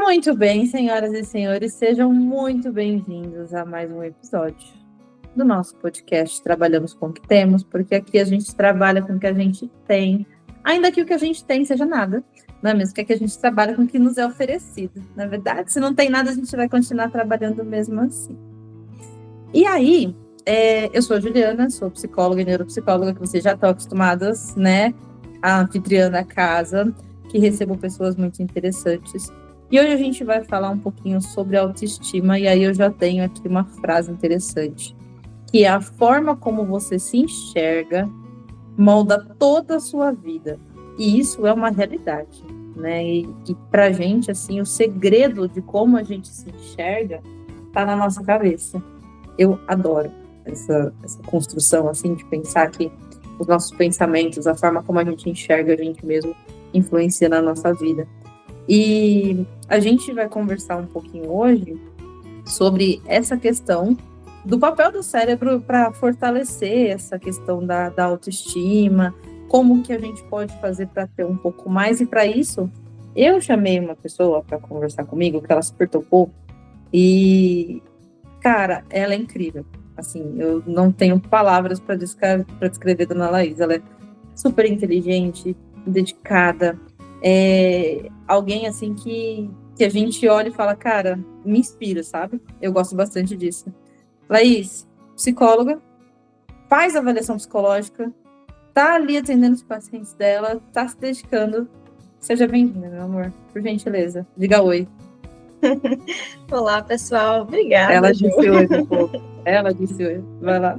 Muito bem, senhoras e senhores, sejam muito bem-vindos a mais um episódio do nosso podcast Trabalhamos com o que Temos, porque aqui a gente trabalha com o que a gente tem, ainda que o que a gente tem seja nada, não é mesmo? Que aqui a gente trabalha com o que nos é oferecido. Na verdade, se não tem nada, a gente vai continuar trabalhando mesmo assim. E aí, eu sou a Juliana, sou psicóloga e neuropsicóloga, que vocês já estão acostumadas, né? A anfitriã da casa, que recebo pessoas muito interessantes. E hoje a gente vai falar um pouquinho sobre autoestima, e aí eu já tenho aqui uma frase interessante, que é: a forma como você se enxerga molda toda a sua vida. E isso é uma realidade, né? E pra gente, assim, o segredo de como a gente se enxerga tá na nossa cabeça. Eu adoro essa construção, assim, de pensar que os nossos pensamentos, a forma como a gente enxerga a gente mesmo, influencia na nossa vida. E a gente vai conversar um pouquinho hoje sobre essa questão do papel do cérebro para fortalecer essa questão da autoestima, como que a gente pode fazer para ter um pouco mais. E para isso, eu chamei uma pessoa para conversar comigo, que ela super topou, e, cara, ela é incrível. Assim, eu não tenho palavras para descrever Dona Laís. Ela é super inteligente, dedicada, alguém assim que a gente olha e fala, cara, me inspira, sabe? Eu gosto bastante disso. Laís, psicóloga, faz avaliação psicológica, tá ali atendendo os pacientes dela, tá se dedicando. Seja bem-vinda, meu amor, por gentileza. Diga oi. Olá, pessoal. Obrigada, Ela Ju. disse oi, meu povo. Ela disse oi. Vai lá.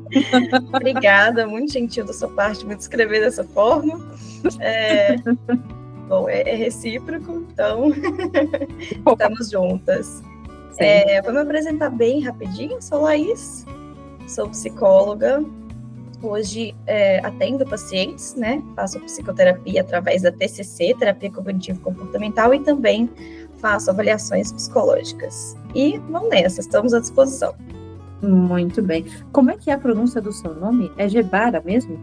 Obrigada, muito gentil da sua parte me descrever dessa forma. Bom, é recíproco, então estamos juntas. Vou me apresentar bem rapidinho. Sou Laís, sou psicóloga. Hoje atendo pacientes, né? Faço psicoterapia através da TCC, Terapia Cognitivo-Comportamental, e também faço avaliações psicológicas. E vamos nessa, estamos à disposição. Muito bem. Como é que é a pronúncia do seu nome? É Gebara mesmo?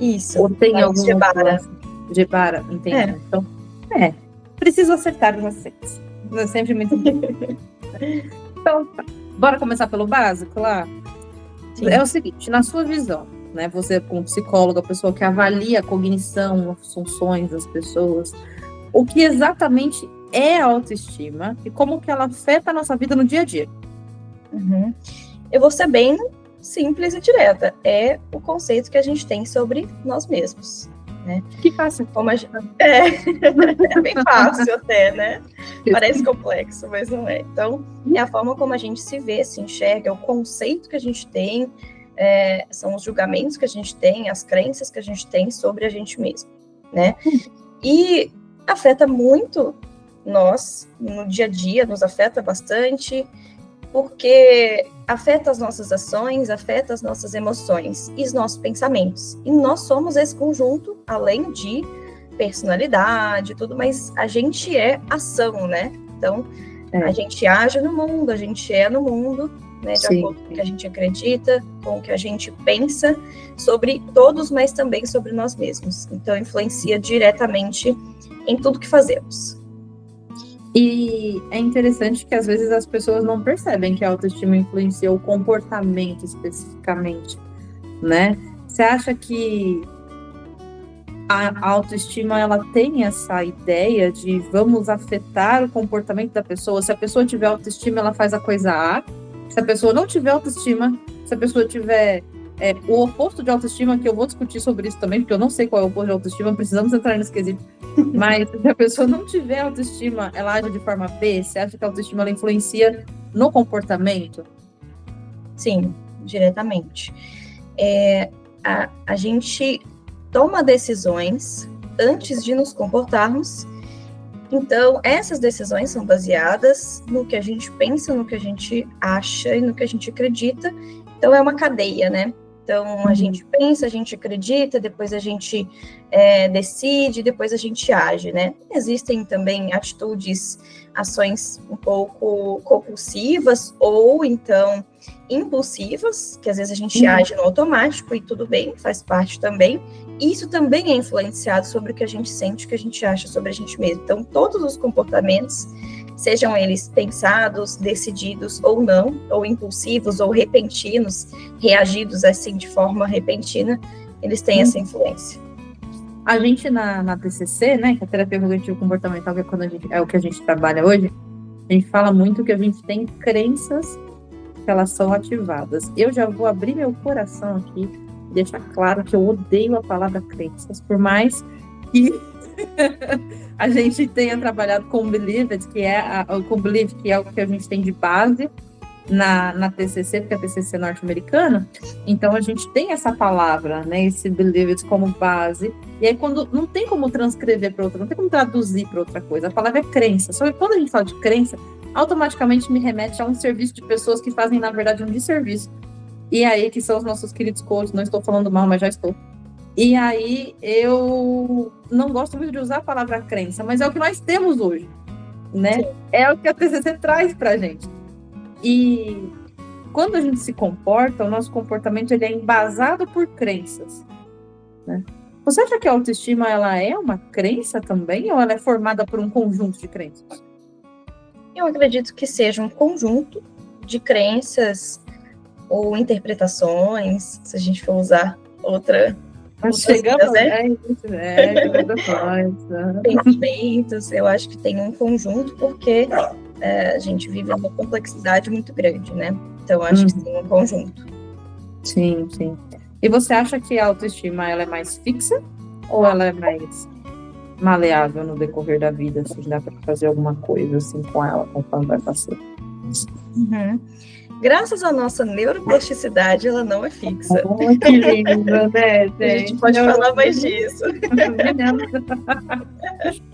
Isso. Ou tem algum Gebara. Gebara, entendi. Então, preciso acertar vocês. É sempre muito bom. Então, bora começar pelo básico lá? Sim. É o seguinte, na sua visão, né? Você como psicóloga, pessoa que avalia a cognição, as funções das pessoas, o que exatamente é a autoestima e como que ela afeta a nossa vida no dia a dia? Uhum. Eu vou ser bem simples e direta. É o conceito que a gente tem sobre nós mesmos, né? Que fácil. É bem fácil até, né? Parece complexo, mas não é. Então, é a forma como a gente se vê, se enxerga, é o conceito que a gente tem, são os julgamentos que a gente tem, as crenças que a gente tem sobre a gente mesmo, né? E afeta muito nós, no dia a dia, nos afeta bastante, porque afeta as nossas ações, afeta as nossas emoções e os nossos pensamentos. E nós somos esse conjunto, além de personalidade e tudo, mas a gente é ação, né? Então, a gente age no mundo, a gente é no mundo, né? De acordo com o que a gente acredita, com o que a gente pensa sobre todos, mas também sobre nós mesmos. Então, influencia diretamente em tudo que fazemos. E é interessante que às vezes as pessoas não percebem que a autoestima influencia o comportamento especificamente, né? Você acha que a autoestima ela tem essa ideia de vamos afetar o comportamento da pessoa? Se a pessoa tiver autoestima, ela faz a coisa A. Se a pessoa não tiver autoestima, se a pessoa tiver o oposto de autoestima, que eu vou discutir sobre isso também, porque eu não sei qual é o oposto de autoestima, precisamos entrar nesse quesito. Mas se a pessoa não tiver autoestima, ela age de forma B? Você acha que a autoestima ela influencia no comportamento? Sim, diretamente. A gente toma decisões antes de nos comportarmos. Então, essas decisões são baseadas no que a gente pensa, no que a gente acha e no que a gente acredita. Então, é uma cadeia, né? Então, a gente pensa, a gente acredita, depois a gente decide, depois a gente age, né? Existem também atitudes, ações um pouco compulsivas ou, então, impulsivas, que às vezes a gente age no automático e tudo bem, faz parte também. Isso também é influenciado sobre o que a gente sente, o que a gente acha sobre a gente mesmo. Então, todos os comportamentos sejam eles pensados, decididos ou não, ou impulsivos ou repentinos, reagidos assim de forma repentina, eles têm essa influência. A gente na TCC, né, que é a terapia cognitivo comportamental, que é o que a gente trabalha hoje, a gente fala muito que a gente tem crenças que elas são ativadas. Eu já vou abrir meu coração aqui e deixar claro que eu odeio a palavra crenças, por mais que a gente tenha trabalhado com Believed, que é o que a gente tem de base na TCC, porque a TCC é norte-americana, então a gente tem essa palavra, né, esse Believed como base, e aí quando não tem como transcrever para outra, não tem como traduzir para outra coisa, a palavra é crença, só que quando a gente fala de crença, automaticamente me remete a um serviço de pessoas que fazem, na verdade, um desserviço, e aí que são os nossos queridos coaches, não estou falando mal, mas já estou. E aí eu não gosto muito de usar a palavra crença, mas é o que nós temos hoje, né? Sim. É o que a TCC traz pra gente. E quando a gente se comporta, o nosso comportamento ele é embasado por crenças, né? Você acha que a autoestima ela é uma crença também, ou ela é formada por um conjunto de crenças? Eu acredito que seja um conjunto de crenças ou interpretações, se a gente for usar outra... Chegamos, né? Pensamentos, eu acho que tem um conjunto, porque a gente vive uma complexidade muito grande, né? Então, acho que tem um conjunto. Sim, sim. E você acha que a autoestima ela é mais fixa ou ela é mais maleável no decorrer da vida? Assim, dá para fazer alguma coisa assim com ela conforme vai passando? Graças à nossa neuroplasticidade, ela não é fixa. Oh, que lindo, né, gente? A gente pode falar mais disso.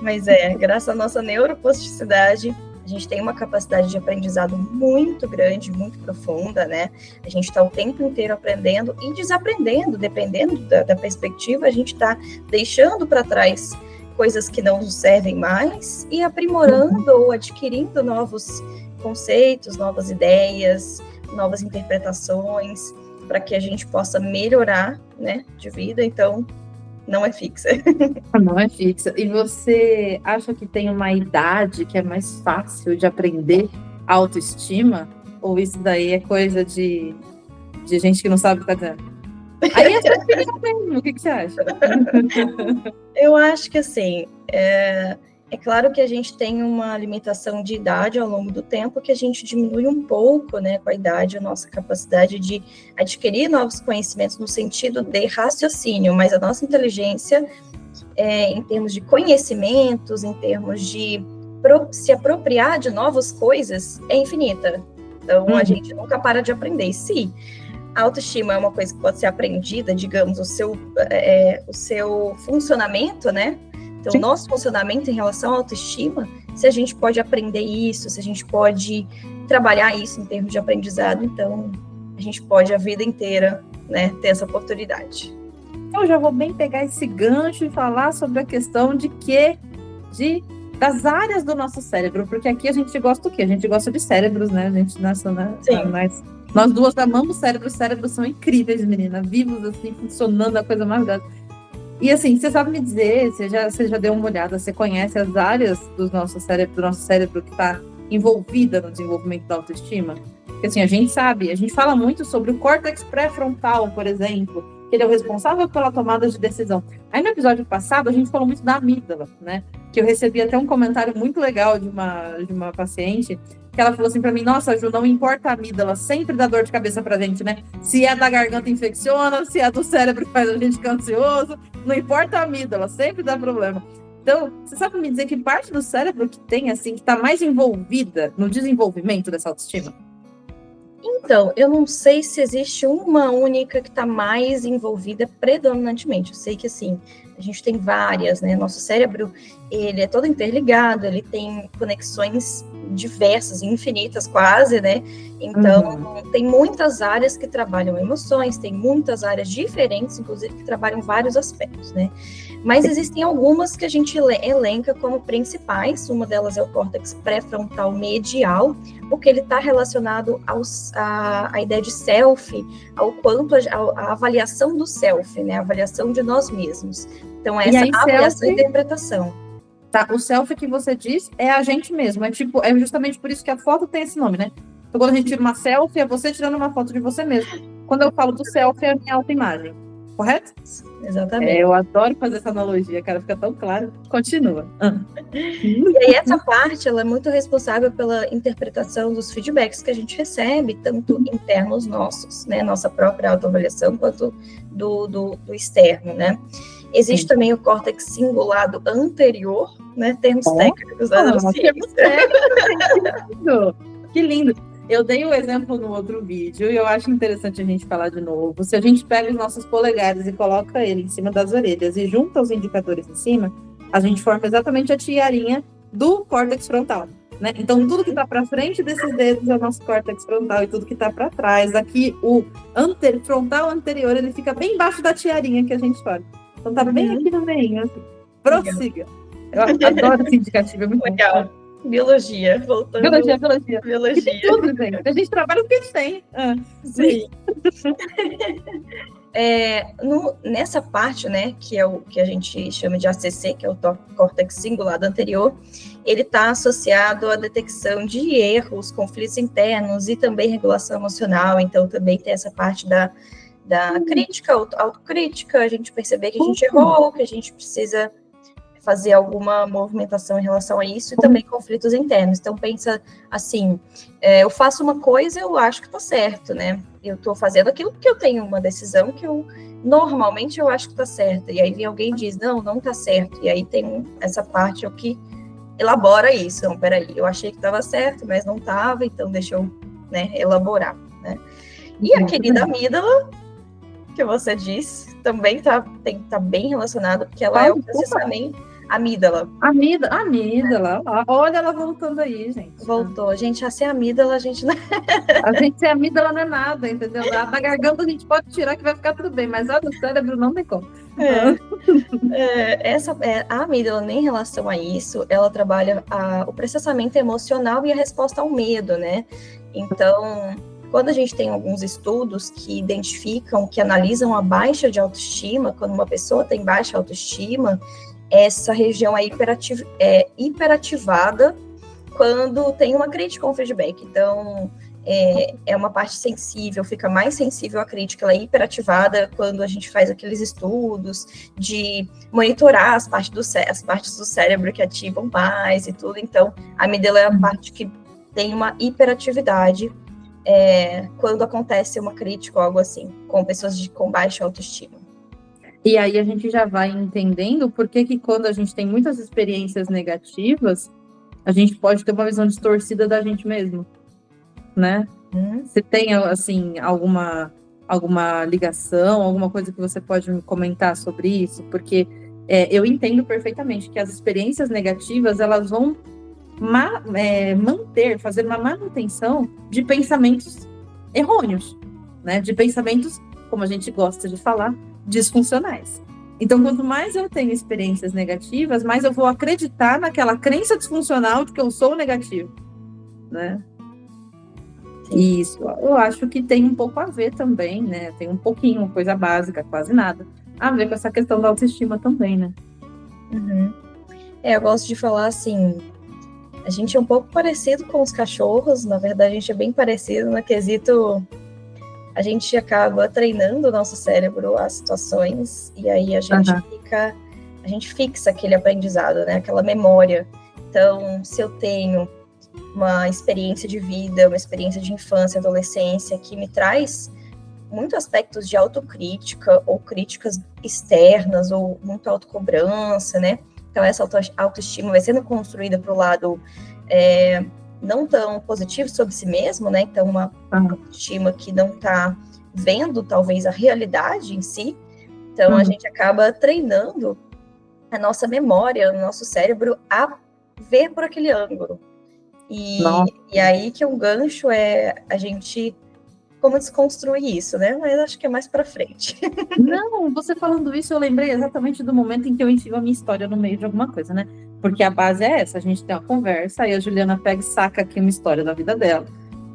Mas graças à nossa neuroplasticidade, a gente tem uma capacidade de aprendizado muito grande, muito profunda, né? A gente está o tempo inteiro aprendendo e desaprendendo, dependendo da perspectiva, a gente está deixando para trás coisas que não nos servem mais e aprimorando ou adquirindo novos conceitos, novas ideias, novas interpretações, para que a gente possa melhorar, né, de vida. Então, não é fixa. Não é fixa. E você acha que tem uma idade que é mais fácil de aprender autoestima? Ou isso daí é coisa de gente que não sabe o que está dizendo? Aí é sua opinião mesmo. O que você acha? Eu acho que, assim, é claro que a gente tem uma limitação de idade ao longo do tempo, que a gente diminui um pouco, né, com a idade, a nossa capacidade de adquirir novos conhecimentos no sentido de raciocínio, mas a nossa inteligência, em termos de conhecimentos, em termos de se apropriar de novas coisas, é infinita. Então, a gente nunca para de aprender. E se a autoestima é uma coisa que pode ser aprendida, digamos, o seu funcionamento, né? Então, o nosso funcionamento em relação à autoestima, se a gente pode aprender isso, se a gente pode trabalhar isso em termos de aprendizado, então a gente pode a vida inteira, né, ter essa oportunidade. Eu já vou bem pegar esse gancho e falar sobre a questão das áreas do nosso cérebro, porque aqui a gente gosta do quê? A gente gosta de cérebros, né? A gente nós duas amamos cérebros, cérebros são incríveis, menina, vivos assim, funcionando, a coisa mais maravilhosa. E assim, você sabe me dizer, você já deu uma olhada, você conhece as áreas do nosso cérebro que está envolvida no desenvolvimento da autoestima? Porque assim, a gente fala muito sobre o córtex pré-frontal, por exemplo, que ele é o responsável pela tomada de decisão. Aí no episódio passado, a gente falou muito da amígdala, né? Que eu recebi até um comentário muito legal de uma paciente, que ela falou assim pra mim: nossa, Ju, não importa a amígdala, sempre dá dor de cabeça pra gente, né? Se é da garganta infecciona, se é do cérebro que faz a gente ficar ansioso, não importa a amígdala, sempre dá problema. Então, você sabe me dizer que parte do cérebro que tem, assim, que tá mais envolvida no desenvolvimento dessa autoestima? Então, eu não sei se existe uma única que está mais envolvida predominantemente. Eu sei que, assim, a gente tem várias, né? Nosso cérebro, ele é todo interligado, ele tem conexões diversas, infinitas quase, né? Então, tem muitas áreas que trabalham emoções, tem muitas áreas diferentes, inclusive, que trabalham vários aspectos, né? Mas existem algumas que a gente elenca como principais. Uma delas é o córtex pré-frontal medial, porque ele está relacionado à ideia de self, ao quanto a avaliação do self, né? A avaliação de nós mesmos. Então, essa avaliação e interpretação. Tá? O selfie que você diz é a gente mesmo. É justamente por isso que a foto tem esse nome, né? Então, quando a gente tira uma selfie, é você tirando uma foto de você mesmo. Quando eu falo do selfie, é a minha autoimagem. Correto? Exatamente. Eu adoro fazer essa analogia, cara. Fica tão claro. Continua. E aí essa parte, ela é muito responsável pela interpretação dos feedbacks que a gente recebe, tanto internos nossos, né? Nossa própria autoavaliação, quanto do externo, né? Existe também o córtex cingulado anterior, né? Termos técnicos da neurociência. Que lindo! Eu dei o exemplo no outro vídeo e eu acho interessante a gente falar de novo. Se a gente pega os nossos polegares e coloca ele em cima das orelhas e junta os indicadores em cima, a gente forma exatamente a tiarinha do córtex frontal, né? Então, tudo que está para frente desses dedos é o nosso córtex frontal e tudo que está para trás, aqui o frontal anterior, ele fica bem embaixo da tiarinha que a gente forma. Então, tá bem aqui no meio, assim. Prossiga. Eu adoro esse indicativo, é muito legal. Bom. Biologia, voltando. Biologia. Biologia. Tudo, gente. A gente trabalha com o que a gente tem. Sim. Nessa parte, né, que é o que a gente chama de ACC, que é o córtex cingulado anterior, ele está associado à detecção de erros, conflitos internos e também regulação emocional. Então, também tem essa parte da crítica, autocrítica, a gente perceber que a gente errou, que a gente precisa fazer alguma movimentação em relação a isso, e também conflitos internos. Então, pensa assim, eu faço uma coisa, eu acho que está certo, né? Eu estou fazendo aquilo porque eu tenho uma decisão que normalmente eu acho que está certa, e aí vem alguém e diz, não está certo, e aí tem essa parte o que elabora isso. Não, peraí, eu achei que estava certo, mas não estava, então deixa eu, né, elaborar, né? E a querida amígdala, que você disse, também tá bem relacionado, porque ela é o processamento. Amígdala. Olha ela voltando aí, gente. Voltou. Gente, a ser amígdala, a gente não... A gente ser amígdala não é nada, entendeu? A da garganta a gente pode tirar que vai ficar tudo bem, mas a do cérebro não tem como. A amígdala, em relação a isso, ela trabalha o processamento emocional e a resposta ao medo, né? Então, quando a gente tem alguns estudos que identificam, que analisam a baixa de autoestima, quando uma pessoa tem baixa autoestima, essa região é hiperativada quando tem uma crítica ou um feedback. Então, é uma parte sensível, fica mais sensível à crítica, ela é hiperativada quando a gente faz aqueles estudos de monitorar as partes do cérebro que ativam mais e tudo. Então, a amígdala é a parte que tem uma hiperatividade quando acontece uma crítica ou algo assim, com pessoas com baixa autoestima. E aí a gente já vai entendendo por que quando a gente tem muitas experiências negativas, a gente pode ter uma visão distorcida da gente mesmo, né? Você tem, assim, alguma ligação, alguma coisa que você pode me comentar sobre isso? Porque eu entendo perfeitamente que as experiências negativas, elas vão fazer uma manutenção de pensamentos errôneos, né? De pensamentos, como a gente gosta de falar, disfuncionais. Então, quanto mais eu tenho experiências negativas, mais eu vou acreditar naquela crença disfuncional de que eu sou negativo, né? E isso, eu acho que tem um pouco a ver também, né? Tem um pouquinho, uma coisa básica, quase nada, a ver com essa questão da autoestima também, né? Eu gosto de falar assim, a gente é um pouco parecido com os cachorros, na verdade a gente é bem parecido no quesito, a gente acaba treinando o nosso cérebro a situações, e aí a gente fixa aquele aprendizado, né, aquela memória. Então, se eu tenho uma experiência de vida, uma experiência de infância, adolescência, que me traz muitos aspectos de autocrítica, ou críticas externas, ou muita autocobrança, né, então essa autoestima vai sendo construída para o lado não tão positivo sobre si mesmo, né? Então, uma autoestima que não está vendo, talvez, a realidade em si. Então, a gente acaba treinando a nossa memória, o nosso cérebro, a ver por aquele ângulo. E aí que um gancho é a gente... Como desconstruir isso, né? Mas acho que é mais para frente. Não, você falando isso, eu lembrei exatamente do momento em que eu enfio a minha história no meio de alguma coisa, né? Porque a base é essa, a gente tem uma conversa, aí a Juliana pega e saca aqui uma história da vida dela.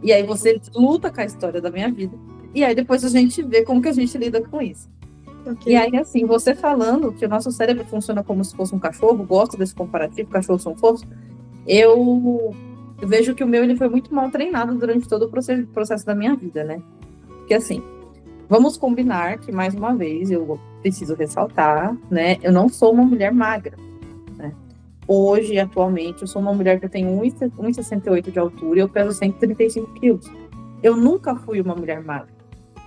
E aí você luta com a história da minha vida. E aí depois a gente vê como que a gente lida com isso. Ok. E aí, assim, você falando que o nosso cérebro funciona como se fosse um cachorro, gosto desse comparativo, cachorros são fofos, eu vejo que o meu ele foi muito mal treinado durante todo o processo da minha vida, né? Porque, assim, vamos combinar que, mais uma vez, eu preciso ressaltar, né? Eu não sou uma mulher magra, né? Hoje, atualmente, eu sou uma mulher que eu tenho 1,68 de altura e eu peso 135 quilos. Eu nunca fui uma mulher magra.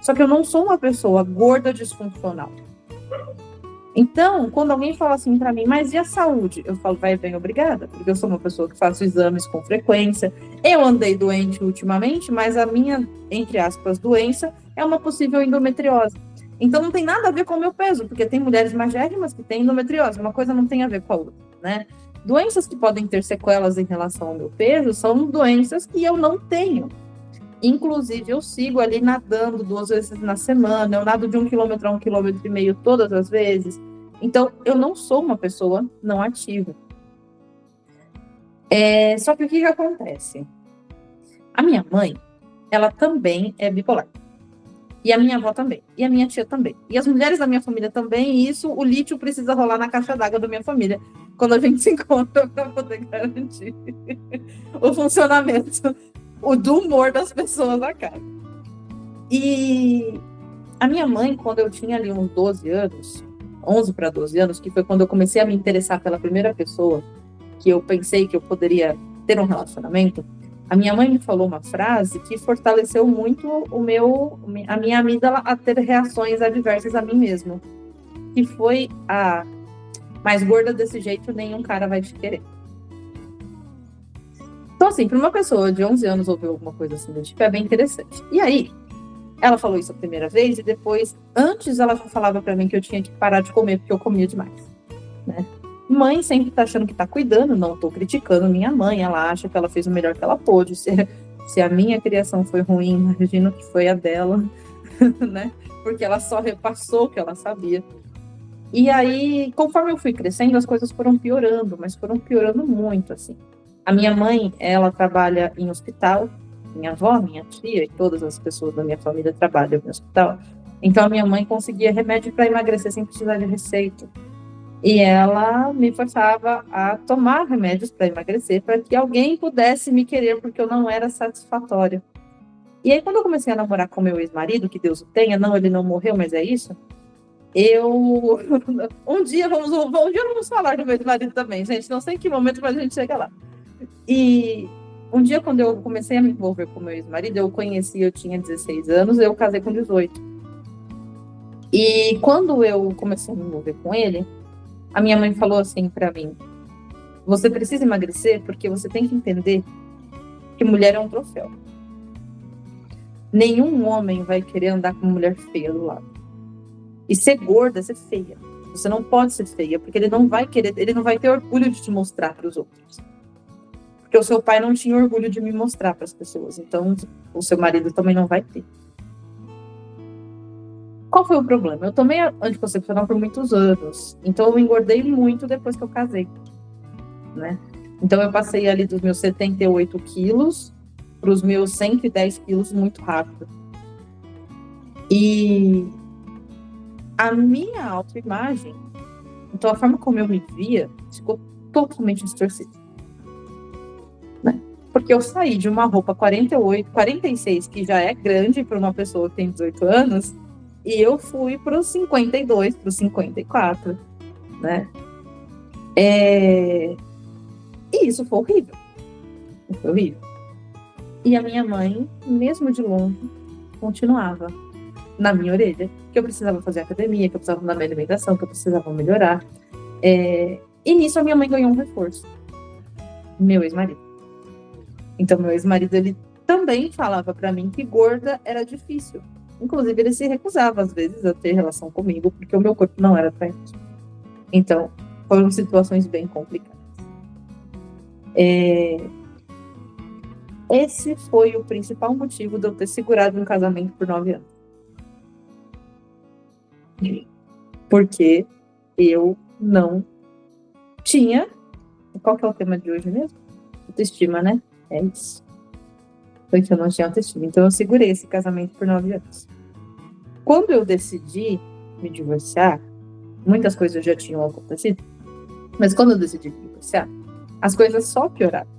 Só que eu não sou uma pessoa gorda disfuncional. Então, quando alguém fala assim pra mim, mas e a saúde? Eu falo, vai bem, obrigada, porque eu sou uma pessoa que faço exames com frequência. Eu andei doente ultimamente, mas a minha, entre aspas, doença é uma possível endometriose. Então, não tem nada a ver com o meu peso, porque tem mulheres magérrimas que têm endometriose, uma coisa não tem a ver com a outra, né? Doenças que podem ter sequelas em relação ao meu peso são doenças que eu não tenho. Inclusive, eu sigo ali nadando 2 vezes na semana, eu nado de 1 quilômetro a 1,5 quilômetros todas as vezes. Então, eu não sou uma pessoa não ativa. Só que o que acontece? A minha mãe, ela também é bipolar. E a minha avó também. E a minha tia também. E as mulheres da minha família também. E isso, o lítio precisa rolar na caixa d'água da minha família. Quando a gente se encontra para poder garantir o funcionamento do humor das pessoas na casa. E a minha mãe, quando eu tinha ali uns 12 anos, 11 para 12 anos, que foi quando eu comecei a me interessar pela primeira pessoa que eu pensei que eu poderia ter um relacionamento, a minha mãe me falou uma frase que fortaleceu muito a minha amígdala a ter reações adversas a mim mesmo, que foi a mais gorda desse jeito, nenhum cara vai te querer. Então, assim, para uma pessoa de 11 anos ouvir alguma coisa assim do tipo, é bem interessante. E aí, ela falou isso a primeira vez e depois, antes ela já falava para mim que eu tinha que parar de comer porque eu comia demais, né? Mãe sempre tá achando que tá cuidando, não tô criticando minha mãe, ela acha que ela fez o melhor que ela pôde. Se a minha criação foi ruim, imagino que foi a dela, né? Porque ela só repassou o que ela sabia. E aí, conforme eu fui crescendo, as coisas foram piorando, mas foram piorando muito, assim. A minha mãe, ela trabalha em hospital, minha avó, minha tia e todas as pessoas da minha família trabalham em hospital. Então, a minha mãe conseguia remédio para emagrecer sem precisar de receita. E ela me forçava a tomar remédios para emagrecer, para que alguém pudesse me querer, porque eu não era satisfatória. E aí, quando eu comecei a namorar com meu ex-marido, que Deus o tenha, não, ele não morreu, mas é isso, um dia vamos falar do meu ex-marido também, gente, não sei em que momento, mas a gente chega lá. E um dia, quando eu comecei a me envolver com meu ex-marido, eu tinha 16 anos, eu casei com 18. E quando eu comecei a me envolver com ele, a minha mãe falou assim pra mim, você precisa emagrecer porque você tem que entender que mulher é um troféu. Nenhum homem vai querer andar com uma mulher feia do lado. E ser gorda é ser feia. Você não pode ser feia, porque ele não vai ter orgulho de te mostrar para os outros. Porque o seu pai não tinha orgulho de me mostrar para as pessoas, então o seu marido também não vai ter. Qual foi o problema? Eu tomei anticoncepcional por muitos anos, então eu engordei muito depois que eu casei, né? Então eu passei ali dos meus 78 quilos para os meus 110 quilos muito rápido. E a minha autoimagem, então a forma como eu me via, ficou totalmente distorcida, né? Porque eu saí de uma roupa 48, 46, que já é grande para uma pessoa que tem 18 anos, e eu fui para os 52, para os 54, né? E isso foi horrível. Foi horrível. E a minha mãe, mesmo de longe, continuava na minha orelha que eu precisava fazer academia, que eu precisava mudar minha alimentação, que eu precisava melhorar. E nisso a minha mãe ganhou um reforço. Meu ex-marido. Então, meu ex-marido, ele também falava para mim que gorda era difícil. Inclusive, ele se recusava, às vezes, a ter relação comigo, porque o meu corpo não era atraente. Então, foram situações bem complicadas. Esse foi o principal motivo de eu ter segurado um casamento por 9 anos. Porque eu não tinha... Qual que é o tema de hoje mesmo? Autoestima, né? É isso. Porque eu não tinha autoestima. Então, eu segurei esse casamento por 9 anos. Quando eu decidi me divorciar, muitas coisas já tinham acontecido, mas quando eu decidi me divorciar, as coisas só pioraram.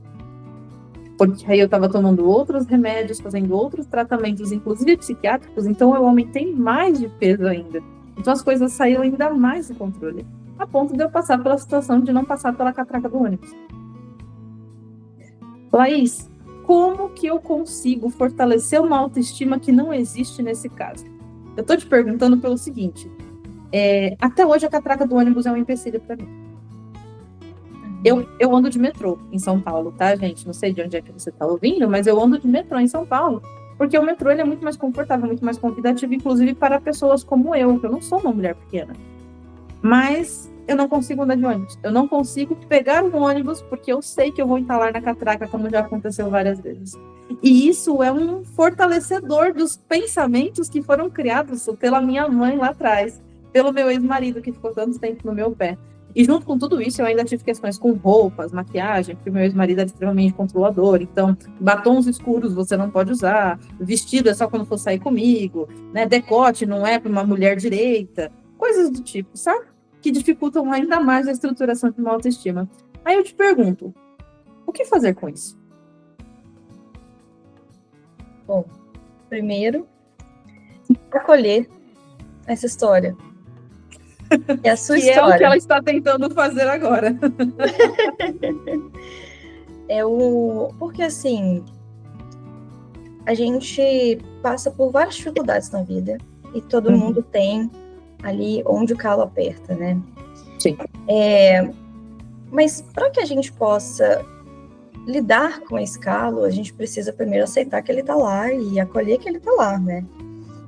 Porque aí eu estava tomando outros remédios, fazendo outros tratamentos, inclusive psiquiátricos, então eu aumentei mais de peso ainda. Então as coisas saíram ainda mais do controle, a ponto de eu passar pela situação de não passar pela catraca do ônibus. Laís, como que eu consigo fortalecer uma autoestima que não existe nesse caso? Eu tô te perguntando pelo seguinte, até hoje a catraca do ônibus é um empecilho para mim. Eu ando de metrô em São Paulo, tá, gente? Não sei de onde é que você tá ouvindo, mas eu ando de metrô em São Paulo, porque o metrô ele é muito mais confortável, muito mais convidativo, inclusive para pessoas como eu, que eu não sou uma mulher pequena. Mas eu não consigo andar de ônibus. Eu não consigo pegar um ônibus porque eu sei que eu vou entalar na catraca, como já aconteceu várias vezes. E isso é um fortalecedor dos pensamentos que foram criados pela minha mãe lá atrás, pelo meu ex-marido, que ficou tanto tempo no meu pé. E junto com tudo isso, eu ainda tive questões com roupas, maquiagem, porque meu ex-marido era extremamente controlador. Então, batons escuros você não pode usar, vestido é só quando for sair comigo, né? Decote não é para uma mulher direita, coisas do tipo, sabe? Que dificultam ainda mais a estruturação de uma autoestima. Aí eu te pergunto, o que fazer com isso? Bom, primeiro, acolher essa história. É a sua que história. É o que ela está tentando fazer agora. Porque assim, a gente passa por várias dificuldades na vida e todo mundo tem ali onde o calo aperta, né? Sim. Mas para que a gente possa lidar com esse calo, a gente precisa primeiro aceitar que ele está lá e acolher que ele está lá, né?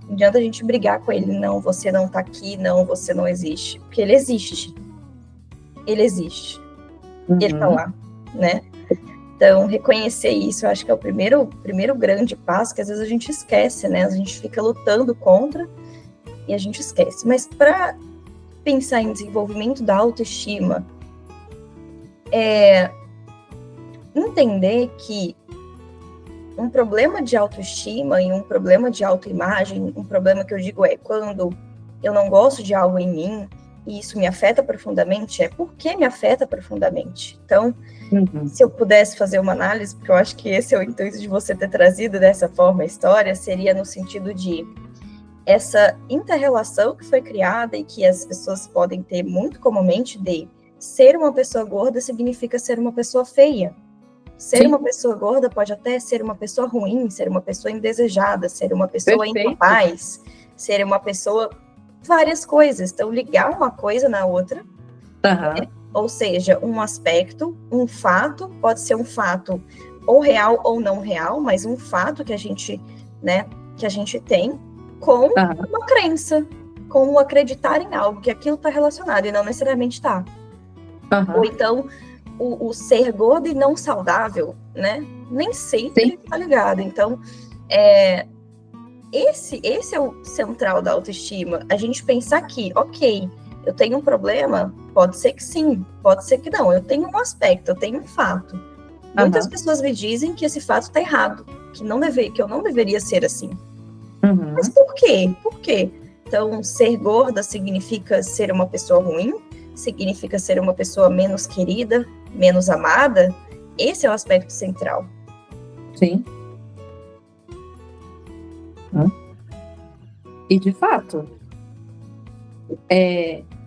Não adianta a gente brigar com ele, não, você não tá aqui, não, você não existe. Porque ele existe. Ele existe. Ele tá lá, né? Então, reconhecer isso, eu acho que é o primeiro grande passo, que às vezes a gente esquece, né? A gente fica lutando contra e a gente esquece. Mas para pensar em desenvolvimento da autoestima, entender que um problema de autoestima e um problema de autoimagem, um problema que eu digo quando eu não gosto de algo em mim e isso me afeta profundamente, por que me afeta profundamente. Então, se eu pudesse fazer uma análise, porque eu acho que esse é o intuito de você ter trazido dessa forma a história, seria no sentido de essa inter-relação que foi criada e que as pessoas podem ter muito comumente de ser uma pessoa gorda significa ser uma pessoa feia. Ser uma pessoa gorda pode até ser uma pessoa ruim, ser uma pessoa indesejada, ser uma pessoa incapaz, ser uma pessoa... várias coisas. Então, ligar uma coisa na outra, ou seja, um aspecto, um fato, pode ser um fato ou real ou não real, mas um fato que a gente, né, que a gente tem com uma crença, com o acreditar em algo, que aquilo está relacionado e não necessariamente está. Ou então... O ser gordo e não saudável, né? Nem sempre tá ligado. Então, esse é o central da autoestima. A gente pensar que, ok, eu tenho um problema, pode ser que sim, pode ser que não. Eu tenho um aspecto, eu tenho um fato. Muitas pessoas me dizem que esse fato tá errado, que eu não deveria ser assim. Mas por quê? Por quê? Então, ser gorda significa ser uma pessoa ruim? Significa ser uma pessoa menos querida, menos amada? Esse é o aspecto central. Sim. E de fato,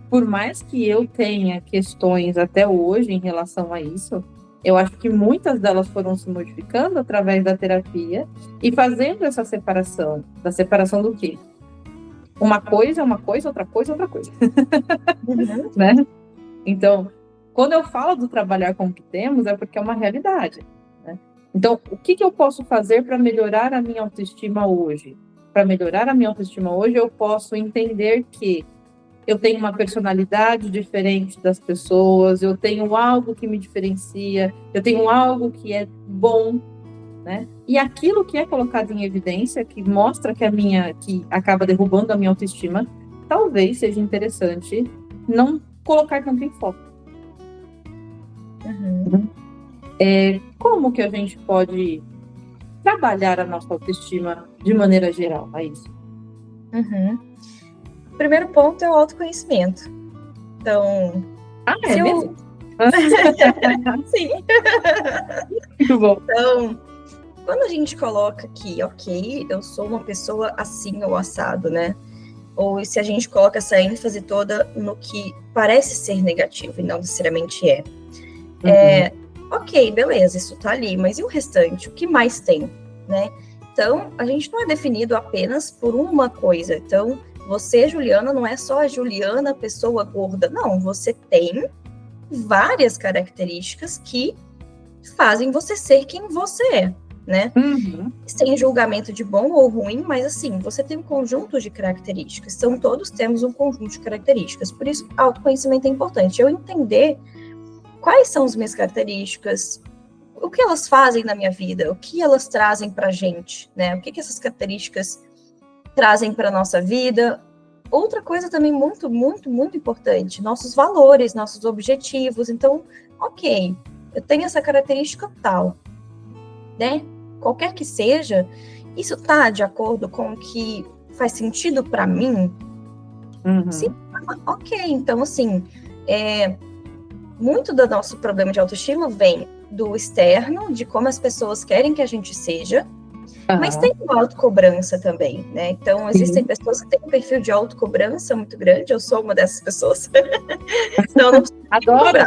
por mais que eu tenha questões até hoje em relação a isso, eu acho que muitas delas foram se modificando através da terapia e fazendo essa separação. Da separação do quê? Uma coisa é uma coisa, outra coisa é outra coisa. Né? Então, quando eu falo do trabalhar com o que temos, é porque é uma realidade. Né? Então, o que eu posso fazer para melhorar a minha autoestima hoje? Para melhorar a minha autoestima hoje, eu posso entender que eu tenho uma personalidade diferente das pessoas, eu tenho algo que me diferencia, eu tenho algo que é bom, né? E aquilo que é colocado em evidência, que mostra que acaba derrubando a minha autoestima, talvez seja interessante não colocar tanto em foco. Como que a gente pode trabalhar a nossa autoestima de maneira geral, é isso? primeiro ponto é o autoconhecimento. Então, é mesmo? Sim. Muito bom. Então, quando a gente coloca aqui, ok, eu sou uma pessoa assim ou assado, né? Ou se a gente coloca essa ênfase toda no que parece ser negativo e não necessariamente é. Ok, beleza, isso tá ali, mas e o restante? O que mais tem, né? Então, a gente não é definido apenas por uma coisa. Então, você, Juliana, não é só a Juliana, pessoa gorda. Não, você tem várias características que fazem você ser quem você é, né? Sem julgamento de bom ou ruim, mas assim, você tem um conjunto de características. Então, todos temos um conjunto de características. Por isso, autoconhecimento é importante. Eu entender quais são as minhas características, o que elas fazem na minha vida, o que elas trazem pra gente, né? O que essas características trazem para nossa vida. Outra coisa também muito, muito, muito importante, nossos valores, nossos objetivos. Então, ok, eu tenho essa característica tal, né? Qualquer que seja, isso tá de acordo com o que faz sentido para mim? Sim, ok. Então, assim, muito do nosso problema de autoestima vem do externo, de como as pessoas querem que a gente seja, mas tem uma autocobrança também, né? Então, existem pessoas que têm um perfil de autocobrança muito grande, eu sou uma dessas pessoas. Então, eu não preciso Adoro!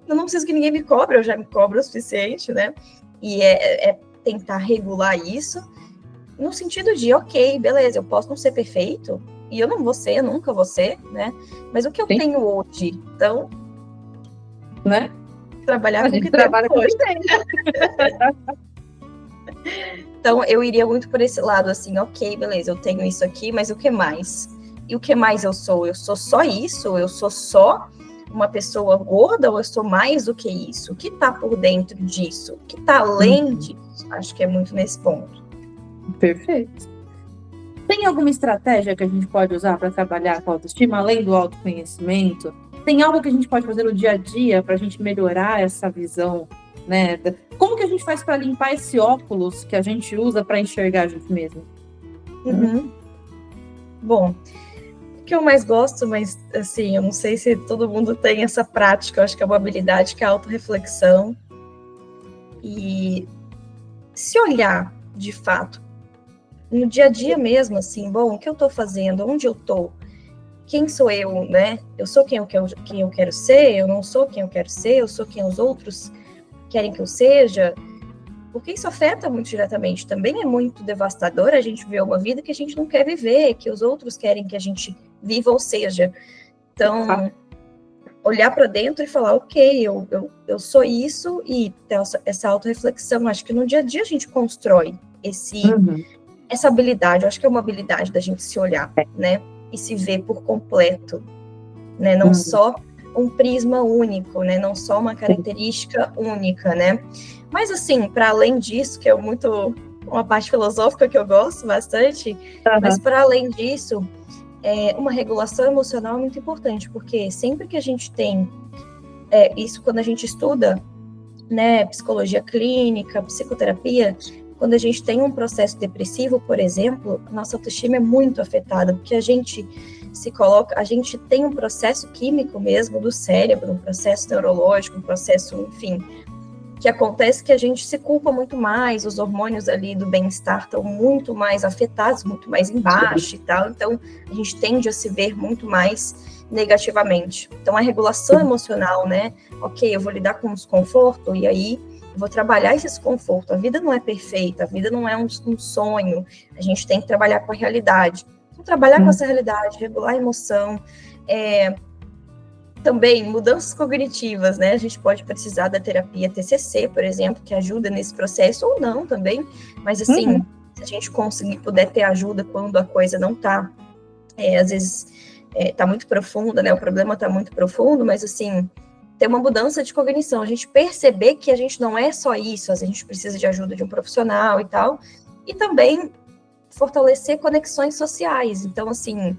Eu não preciso que ninguém me cobre, eu já me cobro o suficiente, né? E é tentar regular isso, no sentido de, ok, beleza, eu posso não ser perfeito, e eu não vou ser, eu nunca vou ser, né? Mas o que eu tenho hoje? Então, né? Trabalhar com o que trabalha temos hoje. Com Então, eu iria muito por esse lado, assim, ok, beleza, eu tenho isso aqui, mas o que mais? E o que mais eu sou? Eu sou só isso? Eu sou só uma pessoa gorda ou eu sou mais do que isso? O que está por dentro disso? O que está além disso? Acho que é muito nesse ponto. Perfeito. Tem alguma estratégia que a gente pode usar para trabalhar com a autoestima, além do autoconhecimento? Tem algo que a gente pode fazer no dia a dia para a gente melhorar essa visão, né? Como que a gente faz para limpar esse óculos que a gente usa para enxergar a gente mesmo? Bom, o que eu mais gosto, mas assim, eu não sei se todo mundo tem essa prática, eu acho que é uma habilidade que é a autorreflexão. E se olhar, de fato, no dia a dia mesmo, assim, bom, o que eu estou fazendo, onde eu estou, quem sou eu, né? Eu sou quem eu quero ser, eu não sou quem eu quero ser, eu sou quem os outros querem que eu seja, porque isso afeta muito diretamente. Também é muito devastador a gente ver uma vida que a gente não quer viver, que os outros querem que a gente viva ou seja. Então, olhar para dentro e falar, ok, eu sou isso, e ter essa autorreflexão. Acho que no dia a dia a gente constrói essa habilidade. Eu acho que é uma habilidade da gente se olhar, né? E se ver por completo, né? Não só um prisma único, né? Não só uma característica única, né? Mas assim, para além disso, que é muito uma parte filosófica que eu gosto bastante, mas para além disso, uma regulação emocional é muito importante, porque sempre que a gente tem isso, quando a gente estuda, né, psicologia clínica, psicoterapia, quando a gente tem um processo depressivo, por exemplo, a nossa autoestima é muito afetada, porque a gente tem um processo químico mesmo do cérebro, um processo neurológico, um processo, enfim, que acontece que a gente se culpa muito mais, os hormônios ali do bem-estar estão muito mais afetados, muito mais embaixo e tal, então a gente tende a se ver muito mais negativamente. Então a regulação emocional, né, ok, eu vou lidar com o desconforto, e aí eu vou trabalhar esse desconforto. A vida não é perfeita, a vida não é um sonho, a gente tem que trabalhar com a realidade. Então, trabalhar com essa realidade, regular a emoção, também mudanças cognitivas, né? A gente pode precisar da terapia TCC, por exemplo, que ajuda nesse processo, ou não também, mas assim, se a gente puder ter ajuda quando a coisa não está, às vezes, está muito profunda, né? O problema está muito profundo, mas assim, ter uma mudança de cognição, a gente perceber que a gente não é só isso, a gente precisa de ajuda de um profissional e tal, e também fortalecer conexões sociais. Então, assim,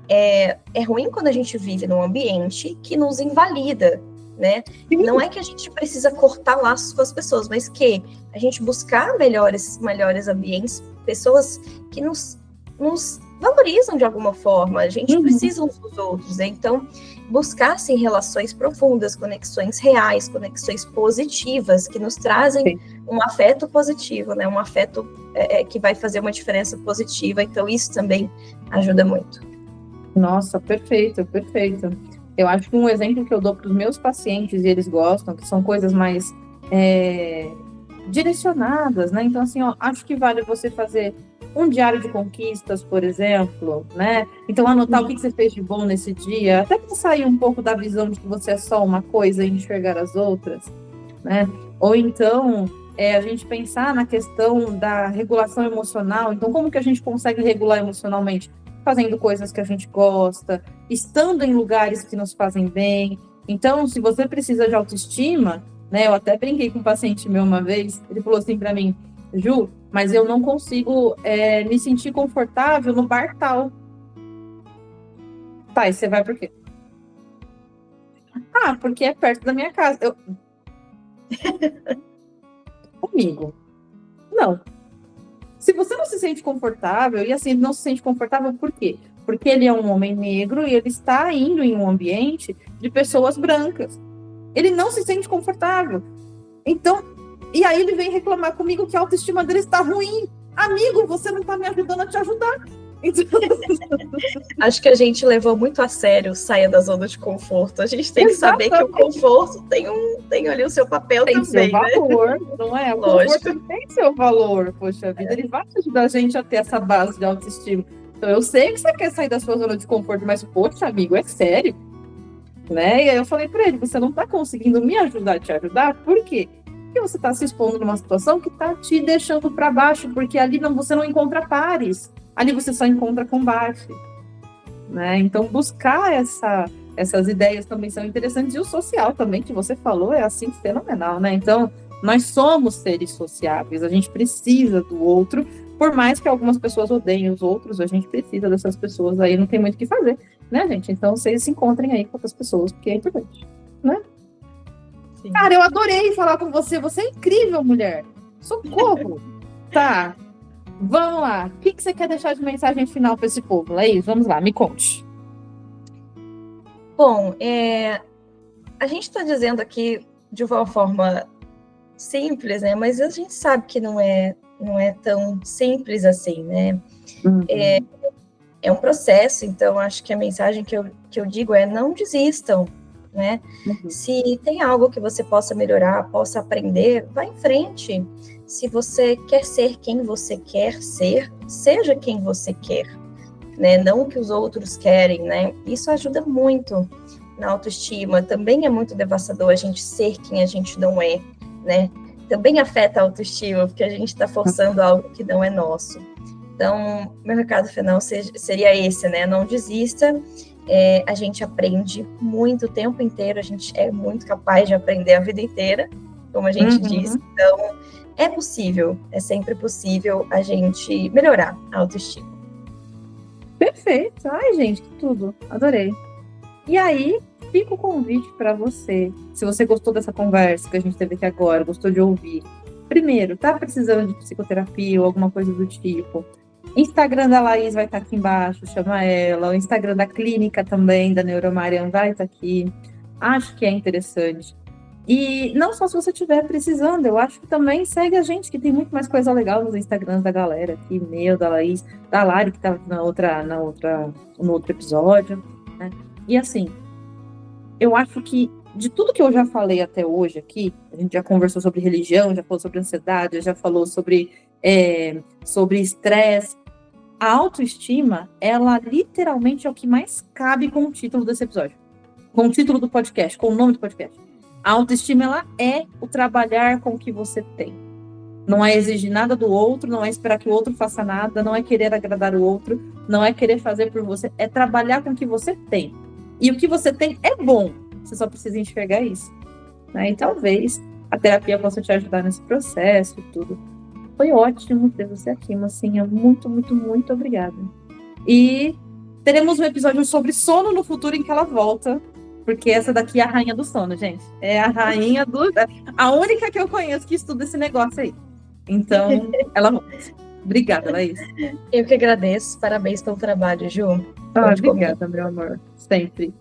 é ruim quando a gente vive num ambiente que nos invalida, né? Não é que a gente precisa cortar laços com as pessoas, mas que a gente buscar melhores ambientes, pessoas que nos valorizam de alguma forma, a gente precisa uns dos outros, né? Então, buscar, sim, relações profundas, conexões reais, conexões positivas, que nos trazem um afeto positivo, né? Um afeto que vai fazer uma diferença positiva, então isso também ajuda muito. Nossa, perfeito, perfeito. Eu acho que um exemplo que eu dou para os meus pacientes, e eles gostam, que são coisas mais direcionadas, né? Então, assim, ó, acho que vale você fazer um diário de conquistas, por exemplo, né? Então, anotar o que você fez de bom nesse dia, até para sair um pouco da visão de que você é só uma coisa e enxergar as outras, né? Ou então, a gente pensar na questão da regulação emocional. Então, como que a gente consegue regular emocionalmente? Fazendo coisas que a gente gosta, estando em lugares que nos fazem bem. Então, se você precisa de autoestima, né? Eu até brinquei com um paciente meu uma vez, ele falou assim para mim, Ju, mas eu não consigo me sentir confortável no bar tal. Tá, e você vai por quê? Ah, porque é perto da minha casa. Comigo. Não. Se você não se sente confortável, e assim, não se sente confortável por quê? Porque ele é um homem negro e ele está indo em um ambiente de pessoas brancas. Ele não se sente confortável. Então, e aí ele vem reclamar comigo que a autoestima dele está ruim. Amigo, você não está me ajudando a te ajudar. Então... Acho que a gente levou muito a sério saia da zona de conforto. A gente tem que saber que o conforto tem ali o seu papel tem também, seu valor, né? Não é? O Lógico. Conforto tem seu valor, poxa vida. Ele vai ajudar a gente a ter essa base de autoestima. Então, eu sei que você quer sair da sua zona de conforto, mas, poxa, amigo, é sério. Né? E aí eu falei para ele, você não está conseguindo me ajudar a te ajudar, por quê? Porque você está se expondo numa situação que está te deixando para baixo, porque ali você não encontra pares, ali você só encontra combate, né? Então buscar essas ideias também são interessantes, e o social também, que você falou, é assim fenomenal, né? Então, nós somos seres sociáveis, a gente precisa do outro, por mais que algumas pessoas odeiem os outros, a gente precisa dessas pessoas aí, não tem muito o que fazer, né, gente? Então, vocês se encontrem aí com outras pessoas, porque é importante, né? Sim. Cara, eu adorei falar com você. Você é incrível, mulher. Socorro. Tá. Vamos lá. O que você quer deixar de mensagem final para esse povo, Laís? Vamos lá, me conte. Bom, a gente está dizendo aqui de uma forma simples, né? Mas a gente sabe que não é tão simples assim, né? Uhum. É um processo, então acho que a mensagem que eu digo é não desistam, né? Uhum. Se tem algo que você possa melhorar, possa aprender, vá em frente. Se você quer ser quem você quer ser, seja quem você quer, né? Não o que os outros querem, né? Isso ajuda muito na autoestima. Também é muito devastador a gente ser quem a gente não é, né? Também afeta a autoestima, porque a gente está forçando algo que não é nosso. Então, meu recado final seria esse, né? Não desista. A gente aprende muito o tempo inteiro, a gente é muito capaz de aprender a vida inteira, como a gente diz. Então, é possível, é sempre possível a gente melhorar a autoestima. Perfeito. Ai, gente, que tudo. Adorei. E aí, fica o convite para você. Se você gostou dessa conversa que a gente teve aqui agora, gostou de ouvir. Primeiro, tá precisando de psicoterapia ou alguma coisa do tipo? Instagram da Laís vai estar aqui embaixo, chama ela. O Instagram da clínica também, da Neuromarian, vai estar aqui. Acho que é interessante. E não só se você estiver precisando, eu acho que também segue a gente, que tem muito mais coisa legal nos Instagrams da galera aqui, meu, da Laís, da Lari, que estava no outro episódio, né? E assim, eu acho que de tudo que eu já falei até hoje aqui, a gente já conversou sobre religião, já falou sobre ansiedade, já falou sobre estresse. A autoestima, ela literalmente é o que mais cabe com o título desse episódio, com o título do podcast, com o nome do podcast. A autoestima, ela é o trabalhar com o que você tem. Não é exigir nada do outro, não é esperar que o outro faça nada, não é querer agradar o outro, não é querer fazer por você, é trabalhar com o que você tem. E o que você tem é bom, você só precisa enxergar isso, né? E talvez a terapia possa te ajudar nesse processo e tudo. Foi ótimo ter você aqui, mocinha. Muito, muito, muito obrigada. E teremos um episódio sobre sono no futuro em que ela volta, porque essa daqui é a rainha do sono, gente. É a rainha a única que eu conheço que estuda esse negócio aí. Então, ela volta. Obrigada, Laís. Eu que agradeço. Parabéns pelo trabalho, Ju. Obrigada, meu amor. Sempre.